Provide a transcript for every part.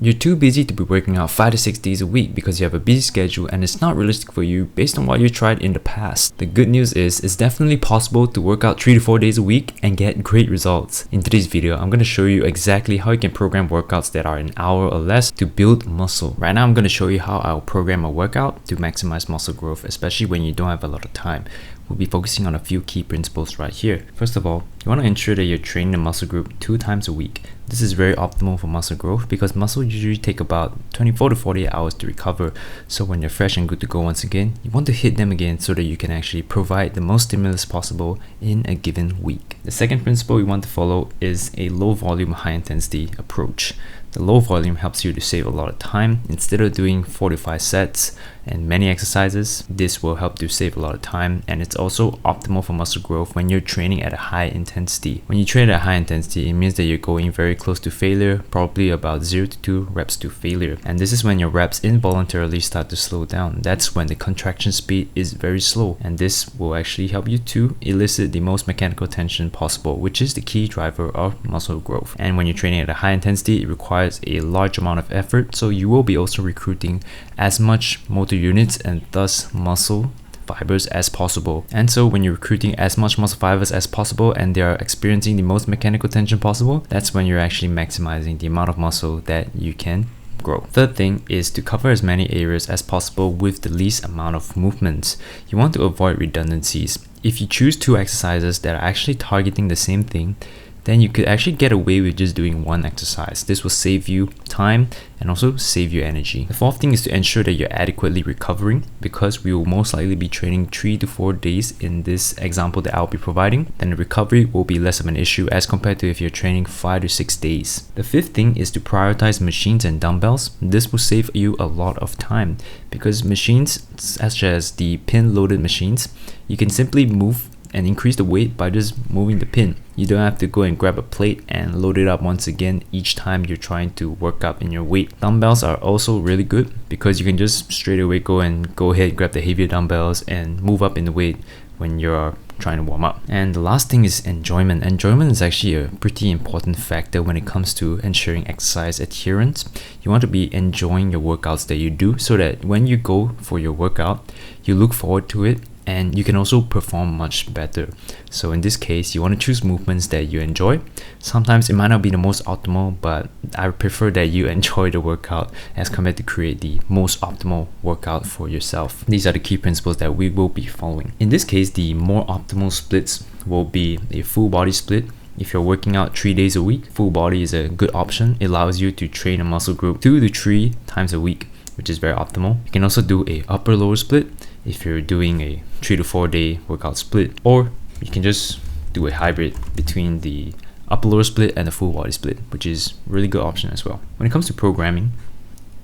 You're too busy to be working out 5 to 6 days a week because you have a busy schedule and it's not realistic for you based on what you tried in the past. The good news is it's definitely possible to work out 3 to 4 days a week and get great results. In today's video, I'm going to show you exactly how you can program workouts that are an hour or less to build muscle. Right now, I'm going to show you how I'll program a workout to maximize muscle growth, especially when you don't have a lot of time. We'll be focusing on a few key principles right here. First of all, you want to ensure that you're training the muscle group 2 times a week. This is very optimal for muscle growth because muscle usually take about 24 to 48 hours to recover. So when you're fresh and good to go once again, you want to hit them again so that you can actually provide the most stimulus possible in a given week. The second principle we want to follow is a low volume, high intensity approach. The low volume helps you to save a lot of time. Instead of doing 4 to 5 sets and many exercises, this will help to save a lot of time, and it's also optimal for muscle growth when you're training at a high intensity. When you train at a high intensity, it means that you're going very close to failure, probably about 0 to 2 reps to failure. And this is when your reps involuntarily start to slow down. That's when the contraction speed is very slow, and this will actually help you to elicit the most mechanical tension possible, which is the key driver of muscle growth. And when you're training at a high intensity, it requires a large amount of effort, so you will be also recruiting as much motor units and thus muscle fibers as possible. And so when you're recruiting as much muscle fibers as possible and they are experiencing the most mechanical tension possible, that's when you're actually maximizing the amount of muscle that you can grow. Third thing is to cover as many areas as possible with the least amount of movements. You want to avoid redundancies. If you choose 2 exercises that are actually targeting the same thing, then you could actually get away with just doing 1 exercise. This will save you time and also save you energy. The fourth thing is to ensure that you're adequately recovering, because we will most likely be training 3 to 4 days in this example that I'll be providing. Then the recovery will be less of an issue as compared to if you're training 5 to 6 days. The fifth thing is to prioritize machines and dumbbells. This will save you a lot of time because machines such as the pin loaded machines, you can simply move and increase the weight by just moving the pin. You don't have to go and grab a plate and load it up once again each time you're trying to work up in your weight. Dumbbells are also really good because you can just straight away go ahead, grab the heavier dumbbells and move up in the weight when you're trying to warm up. And the last thing is enjoyment. Enjoyment is actually a pretty important factor when it comes to ensuring exercise adherence. You want to be enjoying your workouts that you do so that when you go for your workout, you look forward to it and you can also perform much better. So in this case, you want to choose movements that you enjoy. Sometimes it might not be the most optimal, but I prefer that you enjoy the workout as compared to create the most optimal workout for yourself. These are the key principles that we will be following. In this case, the more optimal splits will be a full body split. If you're working out 3 days a week, full body is a good option. It allows you to train a muscle group 2 to 3 times a week, which is very optimal. You can also do a upper lower split if you're doing a 3 to 4 day workout split, or you can just do a hybrid between the upper lower split and the full body split, which is a really good option as well. When it comes to programming,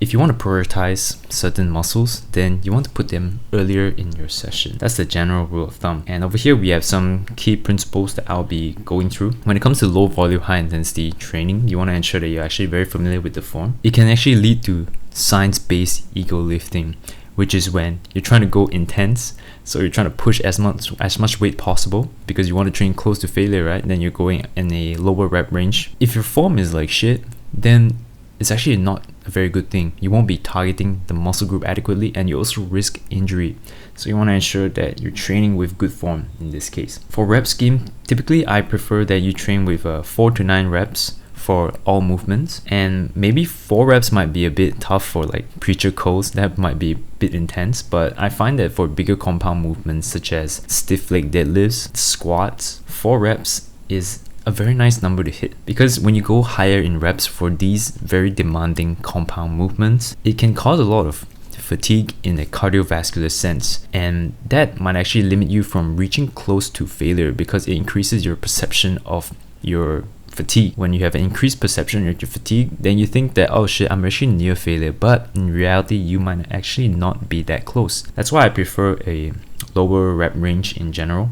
if you want to prioritize certain muscles, then you want to put them earlier in your session. That's the general rule of thumb. And over here we have some key principles that I'll be going through. When it comes to low volume, high intensity training, you want to ensure that you're actually very familiar with the form. It can actually lead to science-based ego lifting, which is when you're trying to go intense. So you're trying to push as much weight possible because you want to train close to failure, right? Then you're going in a lower rep range. If your form is like shit, then it's actually not a very good thing. You won't be targeting the muscle group adequately, and you also risk injury. So you want to ensure that you're training with good form in this case. For rep scheme, typically I prefer that you train with 4 to 9 reps for all movements, and maybe 4 reps might be a bit tough for like preacher curls. That might be a bit intense, but I find that for bigger compound movements such as stiff leg deadlifts, squats, 4 reps is a very nice number to hit, because when you go higher in reps for these very demanding compound movements, it can cause a lot of fatigue in a cardiovascular sense, and that might actually limit you from reaching close to failure because it increases your perception of your fatigue. When you have an increased perception of your fatigue, then you think that, oh shit, I'm actually near failure, but in reality you might actually not be that close. That's why I prefer a lower rep range in general.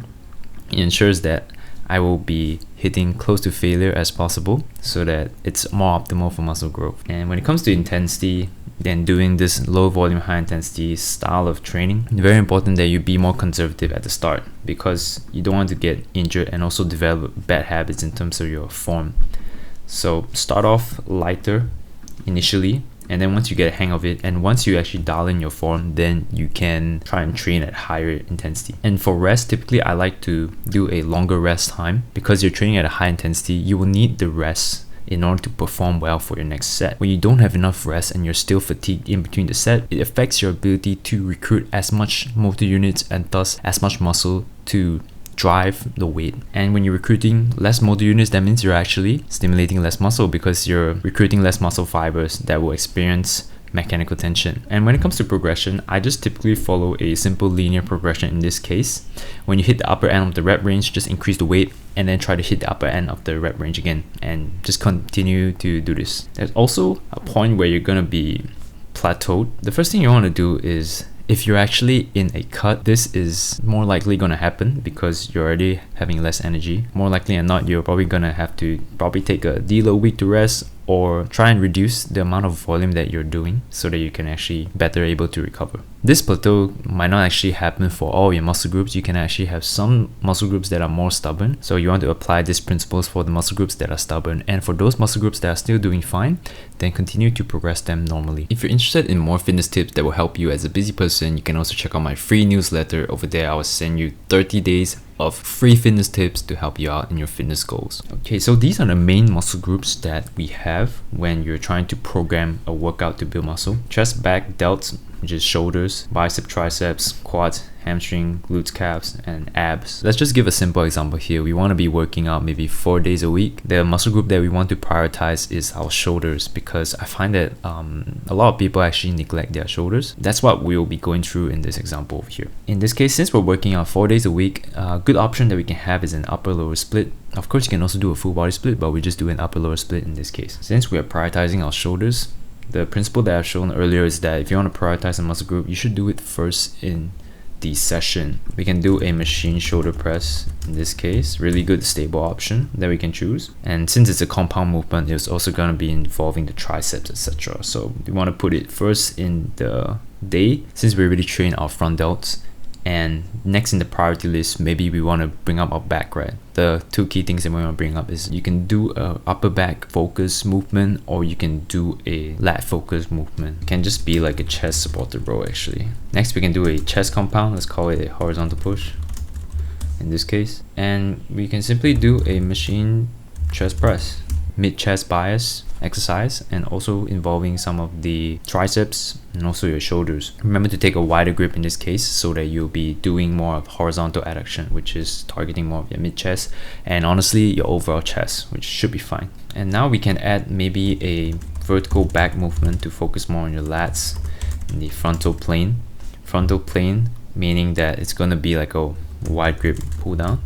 It ensures that I will be hitting close to failure as possible so that it's more optimal for muscle growth. And when it comes to intensity, then doing this low volume, high intensity style of training, it's very important that you be more conservative at the start because you don't want to get injured and also develop bad habits in terms of your form. So start off lighter initially, and then once you get a hang of it, and once you actually dial in your form, then you can try and train at higher intensity. And for rest, typically I like to do a longer rest time. Because you're training at a high intensity, you will need the rest in order to perform well for your next set. When you don't have enough rest and you're still fatigued in between the set, it affects your ability to recruit as much motor units and thus as much muscle to drive the weight. And when you're recruiting less motor units, that means you're actually stimulating less muscle, because you're recruiting less muscle fibers that will experience mechanical tension. And when it comes to progression, I just typically follow a simple linear progression. In this case, when you hit the upper end of the rep range, just increase the weight and then try to hit the upper end of the rep range again, and just continue to do this. There's also a point where you're going to be plateaued. The first thing you want to do is, if you're actually in a cut, this is more likely going to happen because you're already having less energy. More likely than not, you're probably going to have to take a deload week to rest, or try and reduce the amount of volume that you're doing so that you can actually better able to recover. This plateau might not actually happen for all your muscle groups. You can actually have some muscle groups that are more stubborn. So you want to apply these principles for the muscle groups that are stubborn. And for those muscle groups that are still doing fine, then continue to progress them normally. If you're interested in more fitness tips that will help you as a busy person, you can also check out my free newsletter. Over there, I will send you 30 days of free fitness tips to help you out in your fitness goals. Okay, so these are the main muscle groups that we have when you're trying to program a workout to build muscle. Chest, back, delts, which is shoulders, bicep, triceps, quads, hamstring, glutes, calves, and abs. Let's just give a simple example here. We want to be working out maybe 4 days a week. The muscle group that we want to prioritize is our shoulders, because I find that a lot of people actually neglect their shoulders. That's what we'll be going through in this example over here. In this case, since we're working out 4 days a week, a good option that we can have is an upper-lower split. Of course, you can also do a full body split, but we just do an upper-lower split in this case. Since we are prioritizing our shoulders, the principle that I've shown earlier is that if you want to prioritize a muscle group, you should do it first in the session. We can do a machine shoulder press in this case, really good stable option that we can choose. And since it's a compound movement, it's also going to be involving the triceps, etc. So we want to put it first in the day, since we already train our front delts. And next in the priority list, maybe we want to bring up our back, right? The two key things that we want to bring up is you can do a upper back focus movement, or you can do a lat focus movement. It can just be like a chest supported row actually. Next we can do a chest compound. Let's call it a horizontal push in this case. And we can simply do a machine chest press, mid chest bias exercise, and also involving some of the triceps and also your shoulders. Remember to take a wider grip in this case so that you'll be doing more of horizontal adduction, which is targeting more of your mid chest and honestly your overall chest, which should be fine. And now we can add maybe a vertical back movement to focus more on your lats in the frontal plane. Frontal plane meaning that it's going to be like a wide grip pull down.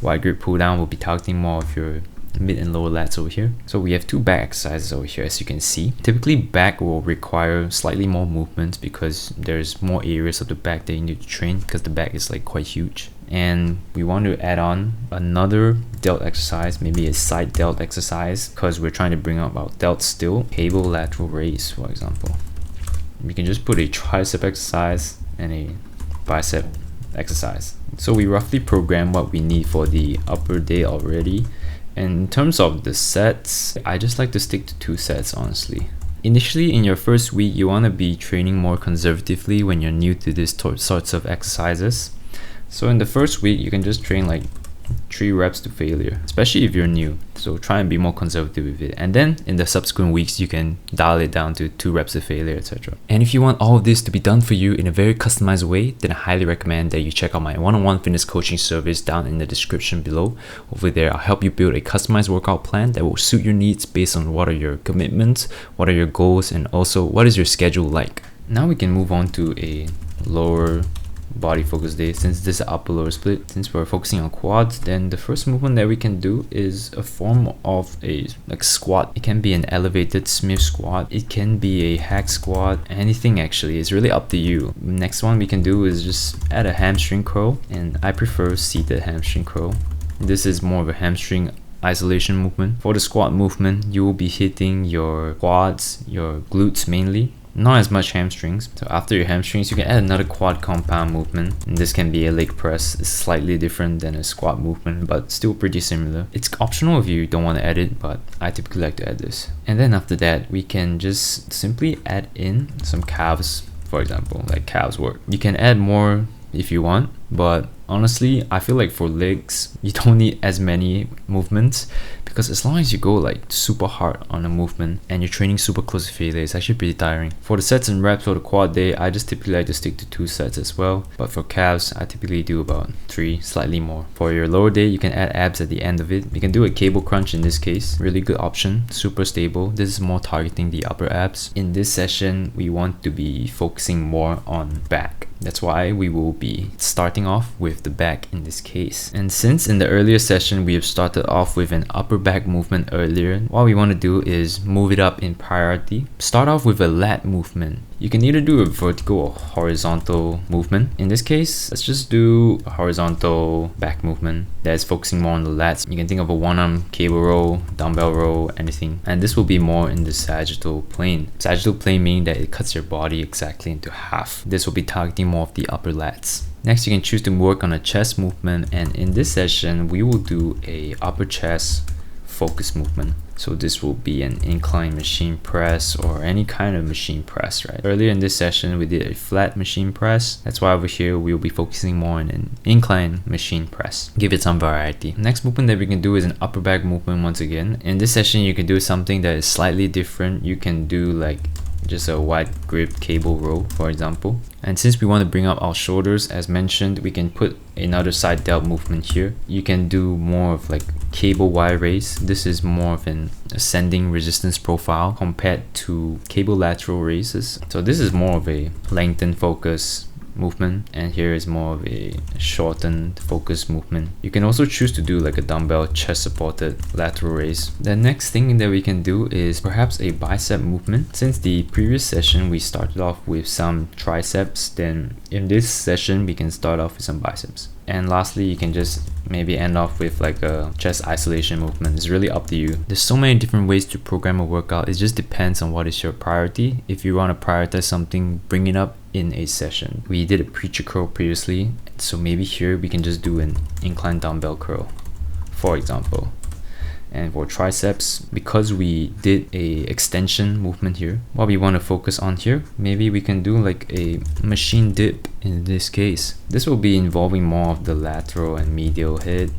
Wide grip pull down will be targeting more of your mid and lower lats over here. So we have two back exercises over here, as you can see. Typically back will require slightly more movement because there's more areas of the back that you need to train, because the back is like quite huge. And we want to add on another delt exercise, maybe a side delt exercise, because we're trying to bring up our delts still. Cable lateral raise, for example. We can just put a tricep exercise and a bicep exercise. So we roughly program what we need for the upper day already. And in terms of the sets, I just like to stick to 2 sets honestly. Initially in your first week, you want to be training more conservatively when you're new to these sorts of exercises. So in the first week, you can just train like 3 reps to failure, especially if you're new. So try and be more conservative with it. And then in the subsequent weeks, you can dial it down to 2 reps to failure, etc. And if you want all of this to be done for you in a very customized way, then I highly recommend that you check out my one-on-one fitness coaching service down in the description below. Over there, I'll help you build a customized workout plan that will suit your needs based on what are your commitments, what are your goals, and also what is your schedule like. Now we can move on to a lower body focus day. Since this is upper lower split, since we're focusing on quads, then the first movement that we can do is a form of a squat. It can be an elevated Smith squat, it can be a hack squat, anything actually. It's really up to you. Next one we can do is just add a hamstring curl, and I prefer seated hamstring curl. This is more of a hamstring isolation movement. For the squat movement, you will be hitting your quads, your glutes mainly, not as much hamstrings. So after your hamstrings, you can add another quad compound movement, and this can be a leg press. It's slightly different than a squat movement, but still pretty similar. It's optional if you don't want to add it, but I typically like to add this. And then after that, we can just simply add in some calves, for example, like calves work. You can add more if you want, but honestly, I feel like for legs, you don't need as many movements, because as long as you go like super hard on a movement and you're training super close to failure, it's actually pretty tiring. For the sets and reps for the quad day, I just typically like to stick to 2 sets as well, but for calves, I typically do about 3, slightly more. For your lower day, you can add abs at the end of it. You can do a cable crunch in this case, really good option, super stable. This is more targeting the upper abs. In this session, we want to be focusing more on back. That's why we will be starting off with the back in this case. And since in the earlier session we have started off with an upper back movement earlier, what we want to do is move it up in priority. Start off with a lat movement. You can either do a vertical or horizontal movement. In this case, let's just do a horizontal back movement that's focusing more on the lats. You can think of a one-arm cable row, dumbbell row, anything. And this will be more in the sagittal plane. Sagittal plane meaning that it cuts your body exactly into half. This will be targeting more of the upper lats. Next, you can choose to work on a chest movement, and in this session, we will do a upper chest focus movement. So this will be an incline machine press or any kind of machine press, right? Earlier in this session, we did a flat machine press. That's why over here, we'll be focusing more on an incline machine press. Give it some variety. Next movement that we can do is an upper back movement once again. In this session, you can do something that is slightly different. You can do like just a wide grip cable row, for example. And since we want to bring up our shoulders, as mentioned, we can put another side delt movement here. You can do more of like cable Y raise. This is more of an ascending resistance profile compared to cable lateral raises. So this is more of a lengthened focus movement, and here is more of a shortened focus movement. You can also choose to do like a dumbbell chest supported lateral raise. The next thing that we can do is perhaps a bicep movement. Since the previous session we started off with some triceps, then in this session we can start off with some biceps. And lastly, you can just maybe end off with like a chest isolation movement. It's really up to you. There's so many different ways to program a workout. It just depends on what is your priority. If you want to prioritize something, bring it up in a session. We did a preacher curl previously, so maybe here we can just do an incline dumbbell curl, for example. And for triceps, because we did a extension movement here, what we want to focus on here, maybe we can do like a machine dip in this case. This will be involving more of the lateral and medial head,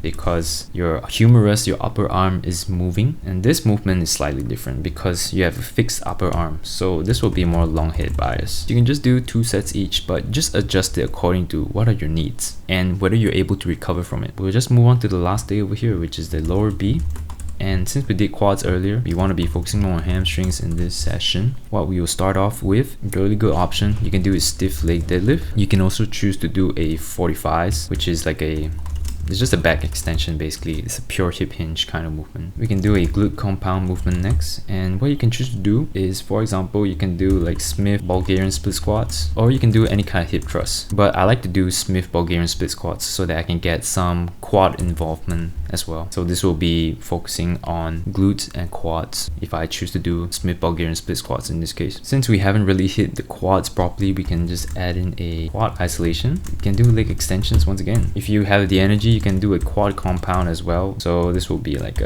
because your humerus, your upper arm is moving, and this movement is slightly different because you have a fixed upper arm, so this will be more long head bias. You can just do 2 sets each, but just adjust it according to what are your needs and whether you're able to recover from it. We'll just move on to the last day over here, which is the lower B. And since we did quads earlier, we want to be focusing more on hamstrings in this session. What we will start off with, a really good option you can do is stiff leg deadlift. You can also choose to do a 45s, which is like it's just a back extension basically. It's a pure hip hinge kind of movement. We can do a glute compound movement next, and what you can choose to do is, for example, you can do like Smith Bulgarian split squats, or you can do any kind of hip thrust. But I like to do Smith Bulgarian split squats so that I can get some quad involvement as well. So this will be focusing on glutes and quads if I choose to do Smith Bulgarian split squats in this case. Since we haven't really hit the quads properly, we can just add in a quad isolation. You can do leg extensions once again. If you have the energy, you can do a quad compound as well. So this will be like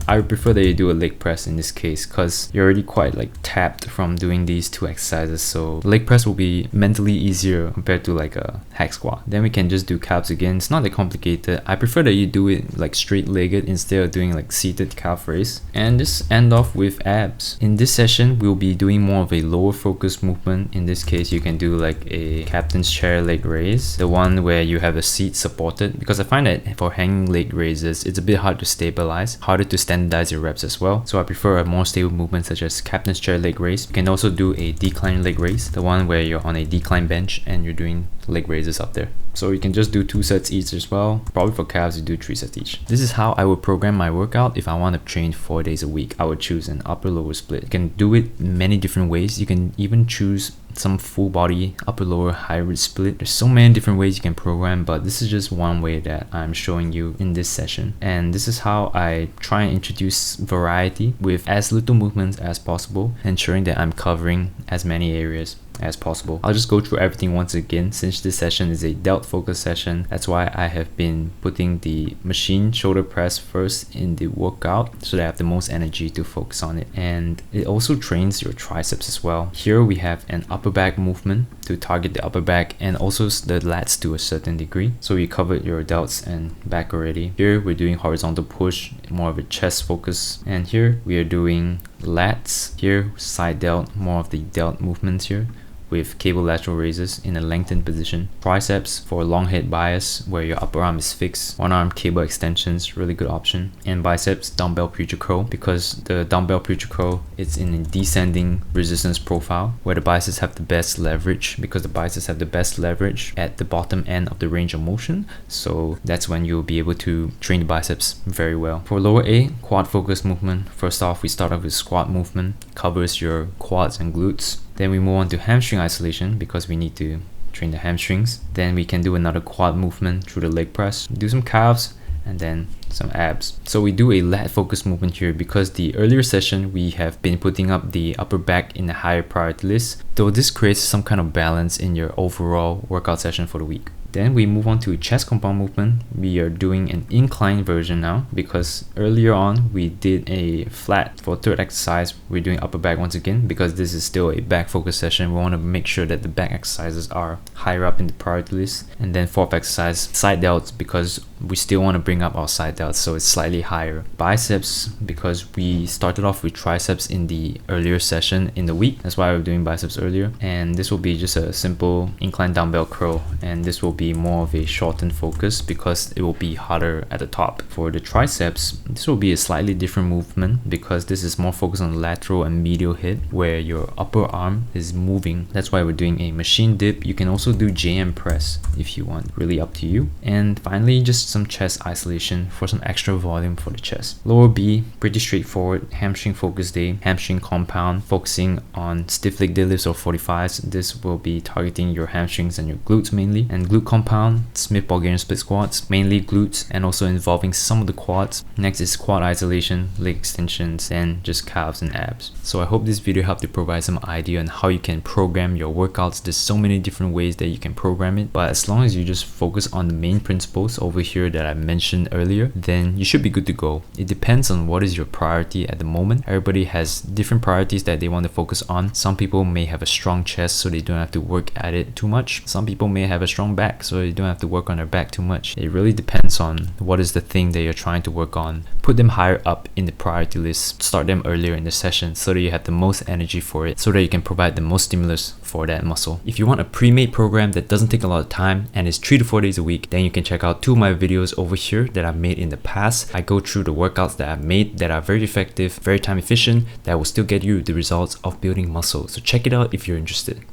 I would prefer that you do a leg press in this case, because you're already quite like tapped from doing these 2 exercises. So leg press will be mentally easier compared to like a hack squat. Then we can just do calves again. It's not that complicated. I prefer that you do it like straight-legged instead of doing like seated calf raise. And just end off with abs. In this session, we'll be doing more of a lower focus movement. In this case, you can do like a captain's chair leg raise, the one where you have a seat supported, because I find that for hanging leg raises, it's a bit hard to stabilize, harder to standardize your reps as well. So I prefer a more stable movement such as captain's chair leg raise. You can also do a decline leg raise, the one where you're on a decline bench and you're doing leg raises up there. So you can just do 2 sets each as well. Probably for calves, you do 3 sets each. This is how I would program my workout if I want to train 4 days a week. I would choose an upper lower split. You can do it many different ways. You can even choose some full body upper lower hybrid split. There's so many different ways you can program, but this is just one way that I'm showing you in this session. And this is how I try and introduce variety with as little movements as possible, ensuring that I'm covering as many areas as possible. I'll just go through everything once again since this session is a delt focus session. That's why I have been putting the machine shoulder press first in the workout so that I have the most energy to focus on it. And it also trains your triceps as well. Here we have an upper back movement to target the upper back and also the lats to a certain degree. So you covered your delts and back already. Here we're doing horizontal push, more of a chest focus. And here we are doing lats. Here side delt, more of the delt movements here, with cable lateral raises in a lengthened position. Triceps for long head bias where your upper arm is fixed. One arm cable extensions, really good option. And biceps dumbbell preacher curl, because the dumbbell preacher curl it's in a descending resistance profile where the biceps have the best leverage, because the biceps have the best leverage at the bottom end of the range of motion. So that's when you'll be able to train the biceps very well. For lower A, quad focus movement. First off, we start off with squat movement, covers your quads and glutes. Then we move on to hamstring isolation because we need to train the hamstrings. Then we can do another quad movement through the leg press, do some calves, and then some abs. So we do a lat focus movement here because the earlier session we have been putting up the upper back in a higher priority list, though this creates some kind of balance in your overall workout session for the week. Then we move on to chest compound movement. We are doing an incline version now because earlier on we did a flat. For third exercise, we're doing upper back once again because this is still a back focus session. We want to make sure that the back exercises are higher up in the priority list. And then fourth exercise, side delts, because we still want to bring up our side delts so it's slightly higher. Biceps, because we started off with triceps in the earlier session in the week. That's why we're doing biceps earlier. And this will be just a simple incline dumbbell curl, and this will be more of a shortened focus because it will be harder at the top. For the triceps, this will be a slightly different movement because this is more focused on the lateral and medial hip where your upper arm is moving. That's why we're doing a machine dip. You can also do JM press if you want, really up to you. And finally, just some chest isolation for some extra volume for the chest. Lower B, pretty straightforward. Hamstring focus day, hamstring compound, focusing on stiff leg deadlifts or 45s. This will be targeting your hamstrings and your glutes mainly. And glute compound, Smith Bulgarian split squats, mainly glutes and also involving some of the quads. Next is quad isolation, leg extensions, and just calves and abs. So I hope this video helped you provide some idea on how you can program your workouts. There's so many different ways that you can program it, but as long as you just focus on the main principles over here that I mentioned earlier, then you should be good to go. It depends on what is your priority at the moment. Everybody has different priorities that they want to focus on. Some people may have a strong chest so they don't have to work at it too much. Some people may have a strong back so you don't have to work on their back too much. It really depends on what is the thing that you're trying to work on. Put them higher up in the priority list. Start them earlier in the session so that you have the most energy for it, so that you can provide the most stimulus for that muscle. If you want a pre-made program that doesn't take a lot of time and is 3 to 4 days a week, then you can check out 2 of my videos over here that I've made in the past. I go through the workouts that I've made that are very effective, very time efficient, that will still get you the results of building muscle. So check it out if you're interested.